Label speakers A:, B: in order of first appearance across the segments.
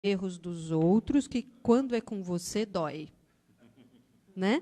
A: erros dos outros, que quando é com você dói, né?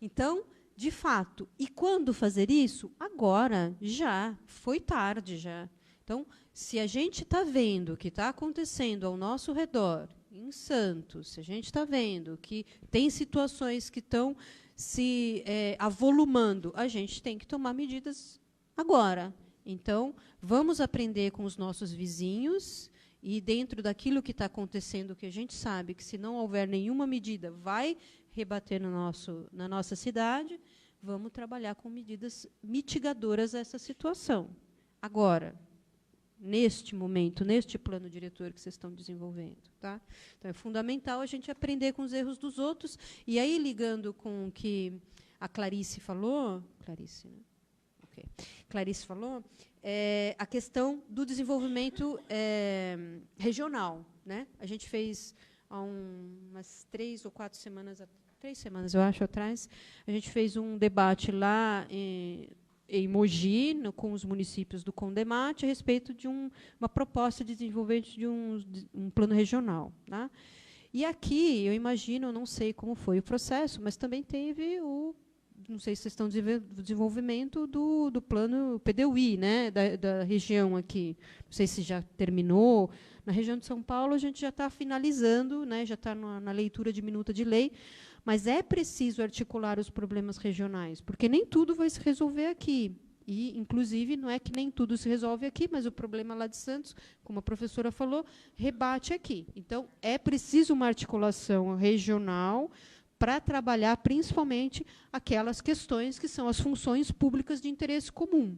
A: Então, de fato, e quando fazer isso? Agora, já foi tarde já. Então, se a gente está vendo o que está acontecendo ao nosso redor, em Santos, se a gente está vendo que tem situações que estão se avolumando, a gente tem que tomar medidas agora. Então, vamos aprender com os nossos vizinhos e, dentro daquilo que está acontecendo, que a gente sabe que, se não houver nenhuma medida, vai rebater na nossa cidade, vamos trabalhar com medidas mitigadoras a essa situação. Agora, neste momento, neste plano diretor que vocês estão desenvolvendo. Tá? Então, é fundamental a gente aprender com os erros dos outros. E aí, ligando com o que a Clarice falou, Clarice, né? Okay. Clarice falou, a questão do desenvolvimento regional. Né? A gente fez, há umas 3 ou 4 semanas, 3 semanas, eu acho, atrás, a gente fez um debate lá em Mogi, com os municípios do Condemate, a respeito de uma proposta de desenvolvimento de um plano regional. Tá? E aqui, eu imagino, eu não sei como foi o processo, mas também teve não sei se vocês estão desenvolvimento do plano PDUI, né, da região aqui. Não sei se já terminou. Na região de São Paulo, a gente já está finalizando, né, já está na leitura de minuta de lei, mas é preciso articular os problemas regionais, porque nem tudo vai se resolver aqui. E, inclusive, não é que nem tudo se resolve aqui, mas o problema lá de Santos, como a professora falou, rebate aqui. Então, é preciso uma articulação regional para trabalhar, principalmente, aquelas questões que são as funções públicas de interesse comum.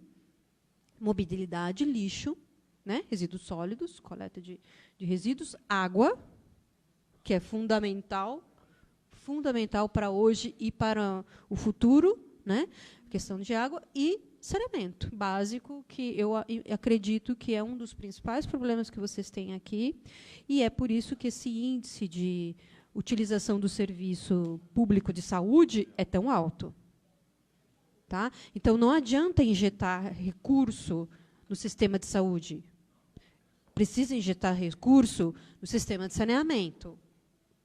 A: Mobilidade, lixo, né, resíduos sólidos, coleta de resíduos, água, que é fundamental para hoje e para o futuro, né, questão de água, e saneamento básico, que eu acredito que é um dos principais problemas que vocês têm aqui, e é por isso que esse índice de utilização do serviço público de saúde é tão alto. Tá? Então, não adianta injetar recurso no sistema de saúde. Precisa injetar recurso no sistema de saneamento.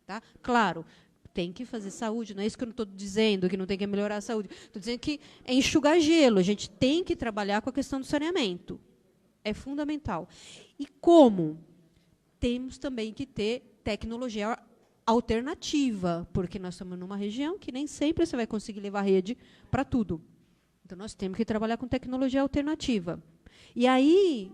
A: Tá? Claro, tem que fazer saúde, não é isso que eu não estou dizendo, que não tem que melhorar a saúde. Estou dizendo que é enxugar gelo, a gente tem que trabalhar com a questão do saneamento. É fundamental. E como? Temos também que ter tecnologia alternativa, porque nós estamos numa região que nem sempre você vai conseguir levar rede para tudo. Então, nós temos que trabalhar com tecnologia alternativa. E aí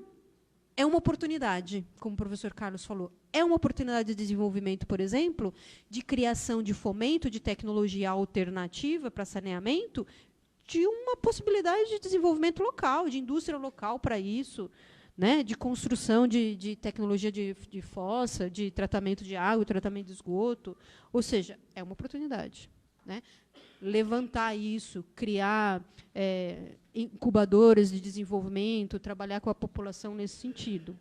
A: é uma oportunidade, como o professor Carlos falou, é uma oportunidade de desenvolvimento, por exemplo, de criação de fomento de tecnologia alternativa para saneamento, de uma possibilidade de desenvolvimento local, de indústria local para isso, né, de construção de tecnologia de fossa, de tratamento de água, tratamento de esgoto. Ou seja, é uma oportunidade. Né? Levantar isso, criar incubadoras de desenvolvimento, trabalhar com a população nesse sentido.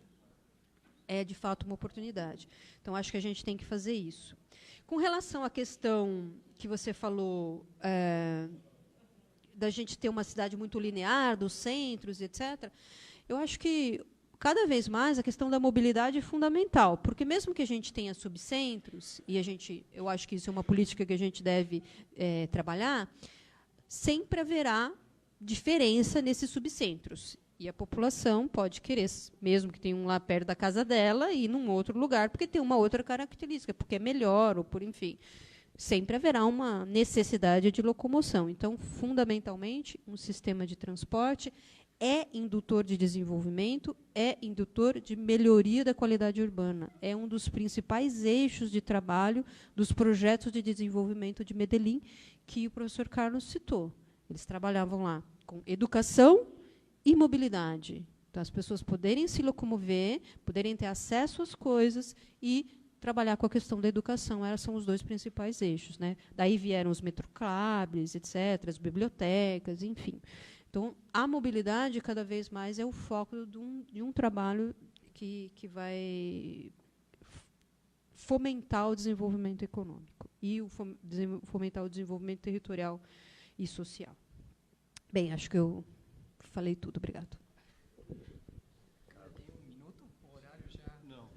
A: É, de fato, uma oportunidade. Então, acho que a gente tem que fazer isso. Com relação à questão que você falou, da gente ter uma cidade muito linear, dos centros, etc., eu acho que, cada vez mais, a questão da mobilidade é fundamental, porque, mesmo que a gente tenha subcentros, e eu acho que isso é uma política que a gente deve trabalhar, sempre haverá diferença nesses subcentros. E a população pode querer, mesmo que tenha um lá perto da casa dela, ir num outro lugar, porque tem uma outra característica, porque é melhor, ou por enfim. Sempre haverá uma necessidade de locomoção. Então, fundamentalmente, um sistema de transporte é indutor de desenvolvimento, é indutor de melhoria da qualidade urbana. É um dos principais eixos de trabalho dos projetos de desenvolvimento de Medellín, que o professor Carlos citou. Eles trabalhavam lá com educação e mobilidade. Então, as pessoas poderem se locomover, poderem ter acesso às coisas e trabalhar com a questão da educação. Esses são os dois principais eixos. Né? Daí vieram os metroclubes, etc., as bibliotecas, enfim. Então, a mobilidade, cada vez mais, é o foco de um trabalho que vai fomentar o desenvolvimento econômico e fomentar o desenvolvimento territorial e social. Bem, acho que eu falei tudo. Obrigado.
B: Tem um minuto? O horário já... Não.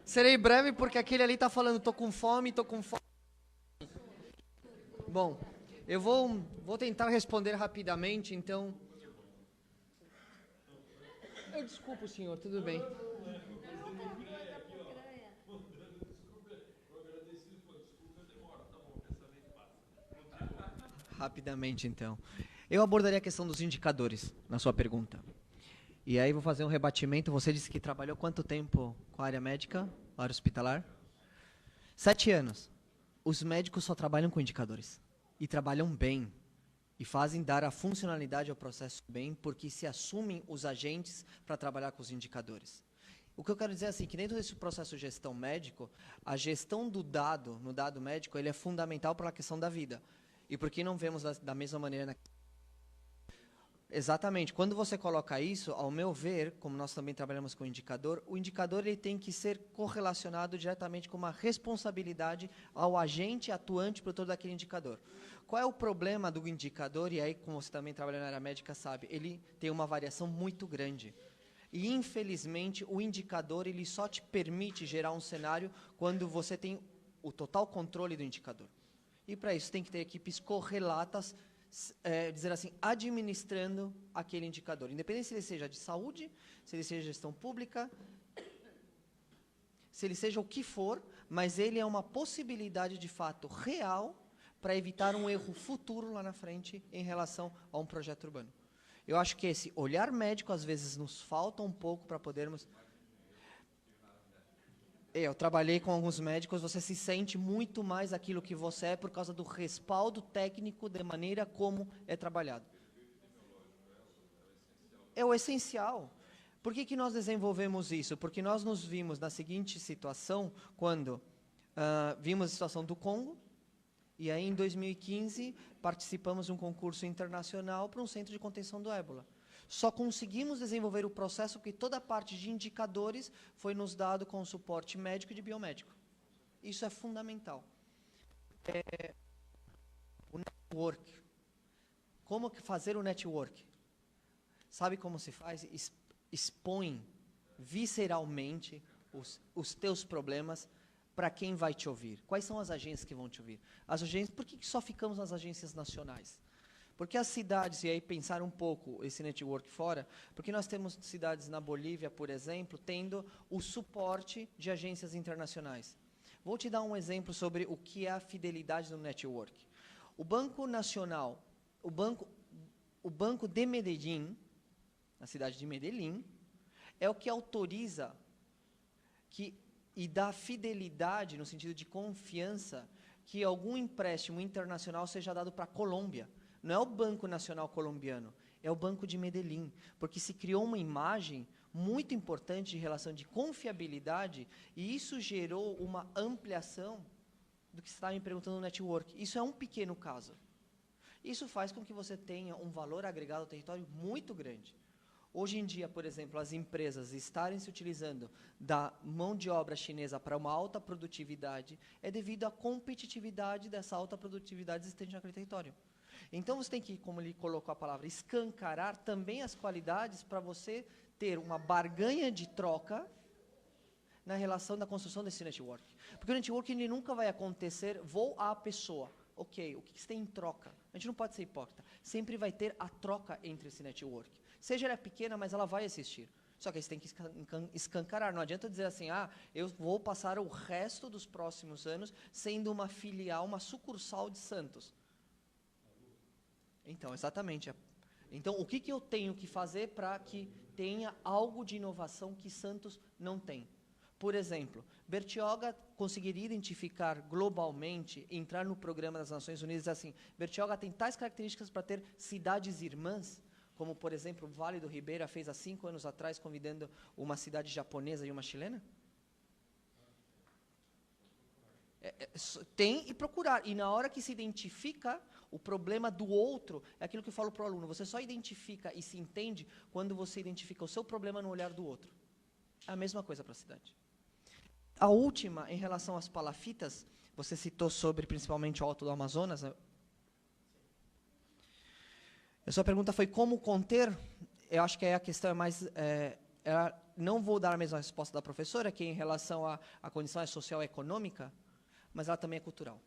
B: Serei breve porque aquele ali tá falando, tô com fome, tô com fome. Bom, eu vou tentar responder rapidamente, então... Eu desculpo, senhor, tudo bem. Rapidamente, então. Eu abordaria a questão dos indicadores na sua pergunta. E aí vou fazer um rebatimento. Você disse que trabalhou quanto tempo com a área médica, área hospitalar? 7 anos. Os médicos só trabalham com indicadores. E trabalham bem. E fazem dar a funcionalidade ao processo bem, porque se assumem os agentes para trabalhar com os indicadores. O que eu quero dizer é assim, que dentro desse processo de gestão médico, a gestão do dado, no dado médico, ele é fundamental para a questão da vida. E por que não vemos da mesma maneira? Exatamente. Quando você coloca isso, ao meu ver, como nós também trabalhamos com indicador, o indicador ele tem que ser correlacionado diretamente com uma responsabilidade ao agente atuante produtor daquele indicador. Qual é o problema do indicador? E aí, como você também trabalha na área médica, sabe, ele tem uma variação muito grande. E, infelizmente, o indicador ele só te permite gerar um cenário quando você tem o total controle do indicador. E, para isso, tem que ter equipes correlatas, dizer assim, administrando aquele indicador. Independente se ele seja de saúde, se ele seja gestão pública, se ele seja o que for, mas ele é uma possibilidade, de fato, real para evitar um erro futuro lá na frente em relação a um projeto urbano. Eu acho que esse olhar médico, às vezes, nos falta um pouco para podermos... Eu trabalhei com alguns médicos, você se sente muito mais aquilo que você é por causa do respaldo técnico de maneira como é trabalhado. É o essencial. Por que nós desenvolvemos isso? Porque nós nos vimos na seguinte situação, quando vimos a situação do Congo, e aí em 2015 participamos de um concurso internacional para um centro de contenção do ébola. Só conseguimos desenvolver o processo porque toda a parte de indicadores foi nos dado com suporte médico e de biomédico. Isso é fundamental. O network. Como fazer o network? Sabe como se faz? Expõe visceralmente os teus problemas para quem vai te ouvir. Quais são as agências que vão te ouvir? As agências, por que só ficamos nas agências nacionais? Porque as cidades, e aí pensar um pouco esse network fora, porque nós temos cidades na Bolívia, por exemplo, tendo o suporte de agências internacionais. Vou te dar um exemplo sobre o que é a fidelidade do network. O Banco Nacional, o Banco de Medellín, na cidade de Medellín, é o que autoriza e dá fidelidade, no sentido de confiança, que algum empréstimo internacional seja dado para a Colômbia. Não é o Banco Nacional Colombiano, é o Banco de Medellín, porque se criou uma imagem muito importante de relação de confiabilidade e isso gerou uma ampliação do que você estava me perguntando no network. Isso é um pequeno caso. Isso faz com que você tenha um valor agregado ao território muito grande. Hoje em dia, por exemplo, as empresas estarem se utilizando da mão de obra chinesa para uma alta produtividade é devido à competitividade dessa alta produtividade existente naquele território. Então, você tem que, como ele colocou a palavra, escancarar também as qualidades para você ter uma barganha de troca na relação da construção desse network. Porque o network ele nunca vai acontecer, vou à pessoa. Ok, o que você tem em troca? A gente não pode ser hipócrita. Sempre vai ter a troca entre esse network. Seja ela pequena, mas ela vai existir. Só que aí você tem que escancarar. Não adianta dizer assim, eu vou passar o resto dos próximos anos sendo uma filial, uma sucursal de Santos. Então, exatamente. Então, o que eu tenho que fazer para que tenha algo de inovação que Santos não tem? Por exemplo, Bertioga conseguiria identificar globalmente, entrar no programa das Nações Unidas assim, Bertioga tem tais características para ter cidades irmãs, como, por exemplo, o Vale do Ribeira fez há 5 anos atrás, convidando uma cidade japonesa e uma chilena? Tem e procurar. E na hora que se identifica o problema do outro, é aquilo que eu falo para o aluno, você só identifica e se entende quando você identifica o seu problema no olhar do outro. É a mesma coisa para a cidade. A última, em relação às palafitas, você citou sobre principalmente o Alto do Amazonas. A sua pergunta foi como conter. Eu acho que a questão é mais não vou dar a mesma resposta da professora, que em relação à condição social e econômica, mas ela também é cultural.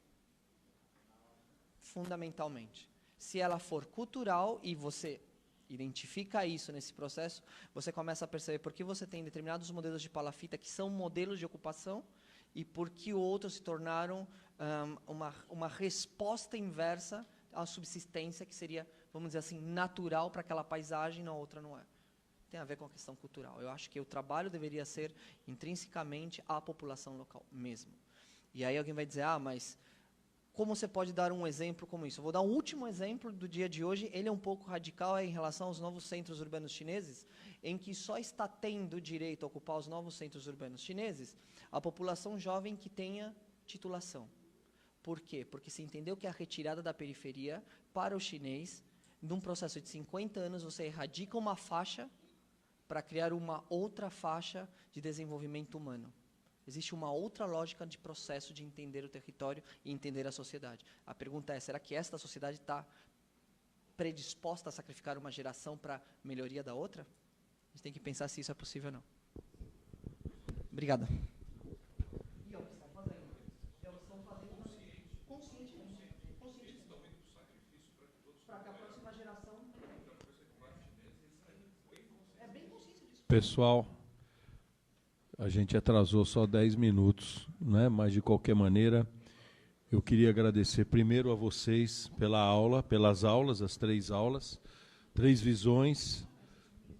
B: Fundamentalmente. Se ela for cultural e você identifica isso nesse processo, você começa a perceber por que você tem determinados modelos de palafita que são modelos de ocupação e por que outros se tornaram uma resposta inversa à subsistência que seria, vamos dizer assim, natural para aquela paisagem, na outra não é. Tem a ver com a questão cultural. Eu acho que o trabalho deveria ser intrinsecamente à população local mesmo. E aí alguém vai dizer, mas como você pode dar um exemplo como isso? Eu vou dar um último exemplo do dia de hoje, ele é um pouco radical em relação aos novos centros urbanos chineses, em que só está tendo direito a ocupar os novos centros urbanos chineses a população jovem que tenha titulação. Por quê? Porque se entendeu que a retirada da periferia para o chinês, num processo de 50 anos, você erradica uma faixa para criar uma outra faixa de desenvolvimento humano. Existe uma outra lógica de processo de entender o território e entender a sociedade. A pergunta é, será que esta sociedade está predisposta a sacrificar uma geração para a melhoria da outra? A gente tem que pensar se isso é possível ou não. Obrigada.
C: Pessoal, a gente atrasou só 10 minutos, né? Mas, de qualquer maneira, eu queria agradecer primeiro a vocês pela aula, pelas aulas, as 3 aulas, 3 visões,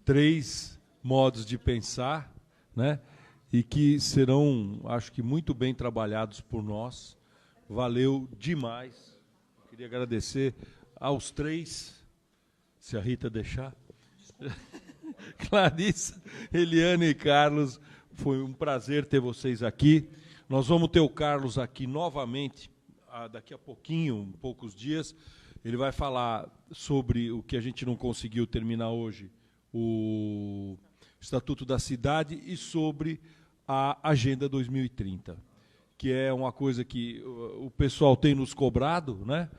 C: 3 modos de pensar, né? E que serão, acho que, muito bem trabalhados por nós. Valeu demais. Queria agradecer aos 3, se a Rita deixar. Clarissa, Eliane e Carlos, foi um prazer ter vocês aqui. Nós vamos ter o Carlos aqui novamente, daqui a pouquinho, poucos dias. Ele vai falar sobre o que a gente não conseguiu terminar hoje, o Estatuto da Cidade, e sobre a Agenda 2030, que é uma coisa que o pessoal tem nos cobrado, né?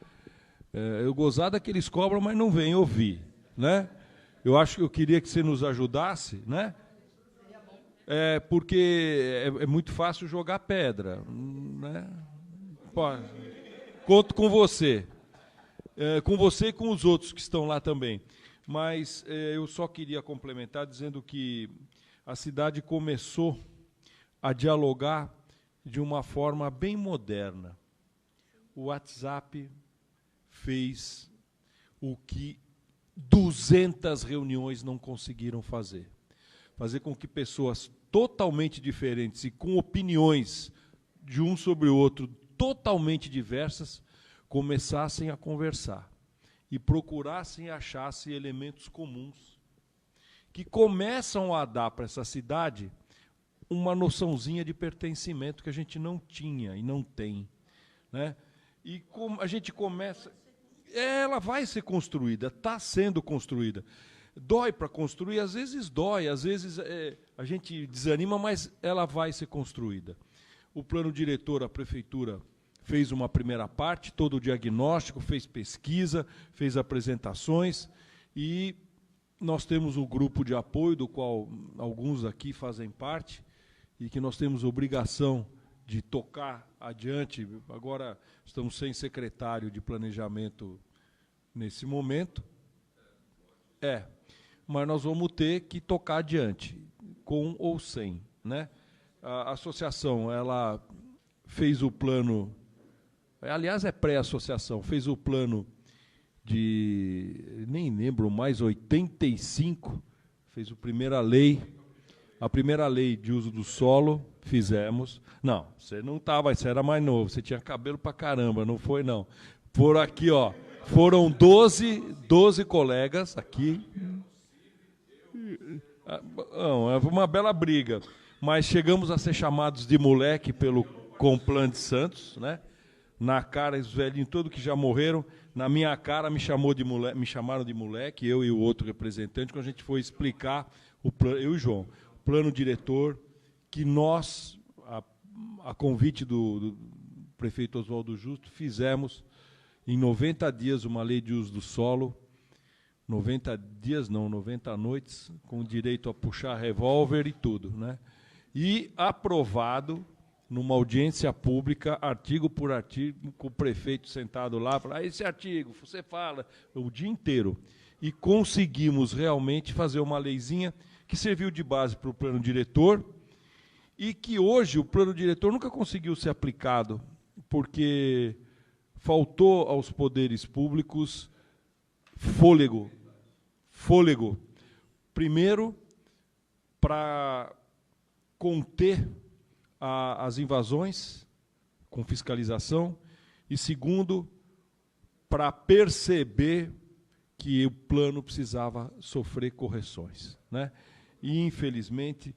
C: Eu gozado é que eles cobram, mas não vêm ouvir, né? Eu queria que você nos ajudasse, né? Porque é muito fácil jogar pedra, né? Conto com você. Com você e com os outros que estão lá também. Mas eu só queria complementar dizendo que a cidade começou a dialogar de uma forma bem moderna. O WhatsApp fez o que 200 reuniões não conseguiram fazer. Fazer com que pessoas totalmente diferentes e com opiniões de um sobre o outro totalmente diversas começassem a conversar e procurassem e achassem elementos comuns que começam a dar para essa cidade uma noçãozinha de pertencimento que a gente não tinha e não tem, né? E como a gente começa... Ela vai ser construída, está sendo construída. Dói para construir, às vezes dói, às vezes a gente desanima, mas ela vai ser construída. O plano diretor, a prefeitura, fez uma primeira parte, todo o diagnóstico, fez pesquisa, fez apresentações, e nós temos um grupo de apoio, do qual alguns aqui fazem parte, e que nós temos obrigação de tocar adiante. Agora estamos sem secretário de planejamento nesse momento. Mas nós vamos ter que tocar adiante, com ou sem, né? A associação, ela fez o plano, aliás, é pré-associação, fez o plano de, nem lembro mais, 85, fez a primeira lei de uso do solo, fizemos. Não, você não estava, você era mais novo, você tinha cabelo pra caramba, não foi não. Por aqui, ó, foram 12 colegas aqui. Não, é uma bela briga, mas chegamos a ser chamados de moleque pelo Complan de Santos, né? Na cara, os velhinhos todos que já morreram, na minha cara me chamaram de moleque, eu e o outro representante, quando a gente foi explicar o plano, eu e o João, o plano diretor, que nós, a convite do prefeito Oswaldo Justo, fizemos em 90 dias uma lei de uso do solo, 90 dias não, 90 noites, com direito a puxar revólver e tudo, né? E aprovado numa audiência pública, artigo por artigo, com o prefeito sentado lá, fala, esse artigo, você fala, o dia inteiro. E conseguimos realmente fazer uma leizinha que serviu de base para o plano diretor e que hoje o plano diretor nunca conseguiu ser aplicado, porque faltou aos poderes públicos fôlego. Primeiro, para conter as invasões com fiscalização, e segundo, para perceber que o plano precisava sofrer correções, né? E, infelizmente,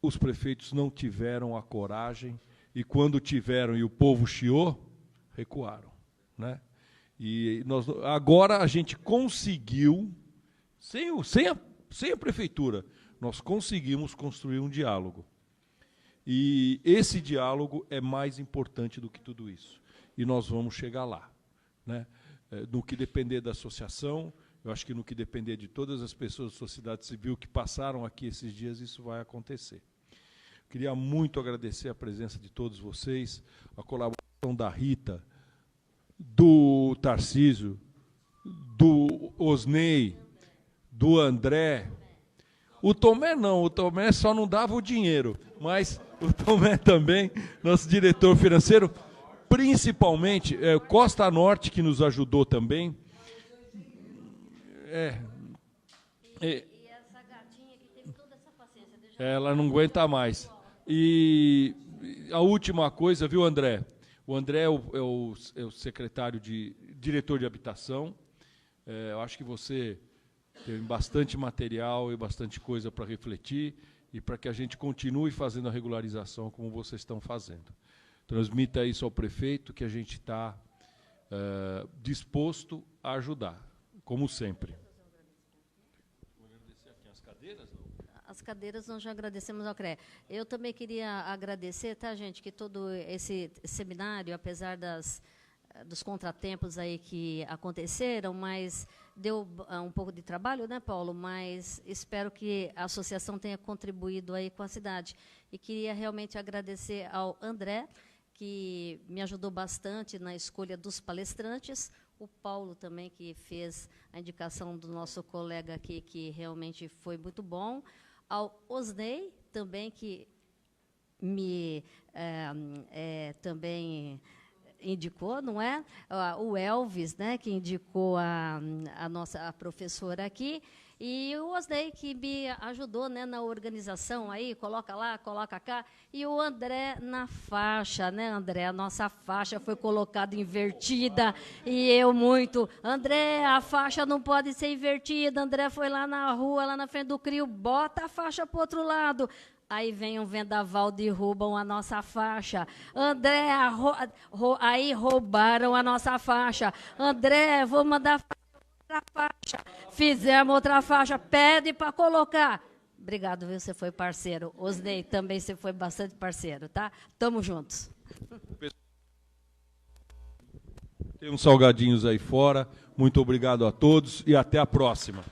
C: os prefeitos não tiveram a coragem, e quando tiveram e o povo chiou, recuaram, né? E agora a gente conseguiu, sem a prefeitura, nós conseguimos construir um diálogo. E esse diálogo é mais importante do que tudo isso. E nós vamos chegar lá, né? No que depender da associação, eu acho que no que depender de todas as pessoas da sociedade civil que passaram aqui esses dias, isso vai acontecer. Queria muito agradecer a presença de todos vocês, a colaboração da Rita, do Tarcísio, do Osnei, do André. O Tomé não, o Tomé só não dava o dinheiro, mas o Tomé também, nosso diretor financeiro, principalmente Costa Norte, que nos ajudou também. E essa gatinha que teve toda essa paciência. Ela não aguenta mais. E a última coisa, viu, André? O André é o secretário diretor de habitação. Eu acho que você tem bastante material e bastante coisa para refletir e para que a gente continue fazendo a regularização como vocês estão fazendo. Transmita isso ao prefeito, que a gente está disposto a ajudar, como sempre.
D: As cadeiras nós já agradecemos ao CREA. Eu também queria agradecer, tá, gente, que todo esse seminário, apesar dos contratempos aí que aconteceram, mas deu um pouco de trabalho, né, Paulo? Mas espero que a associação tenha contribuído aí com a cidade. E queria realmente agradecer ao André, que me ajudou bastante na escolha dos palestrantes, o Paulo também, que fez a indicação do nosso colega aqui, que realmente foi muito bom, ao Osnei, também, que me também indicou, não é? O Elvis, né, que indicou a nossa professora aqui, e o Osnei, que me ajudou, né, na organização aí, coloca lá, coloca cá, e o André na faixa, né, André? A nossa faixa foi colocada invertida, e eu muito, André, a faixa não pode ser invertida, André foi lá na rua, lá na frente do CRIO, bota a faixa para o outro lado. Aí vem um vendaval, derrubam a nossa faixa. André, aí roubaram a nossa faixa. André, vou mandar outra faixa. Fizemos outra faixa, pede para colocar. Obrigado, viu? Você foi parceiro. Osnei, também você foi bastante parceiro, tá? Tamo juntos.
C: Tem uns salgadinhos aí fora. Muito obrigado a todos e até a próxima.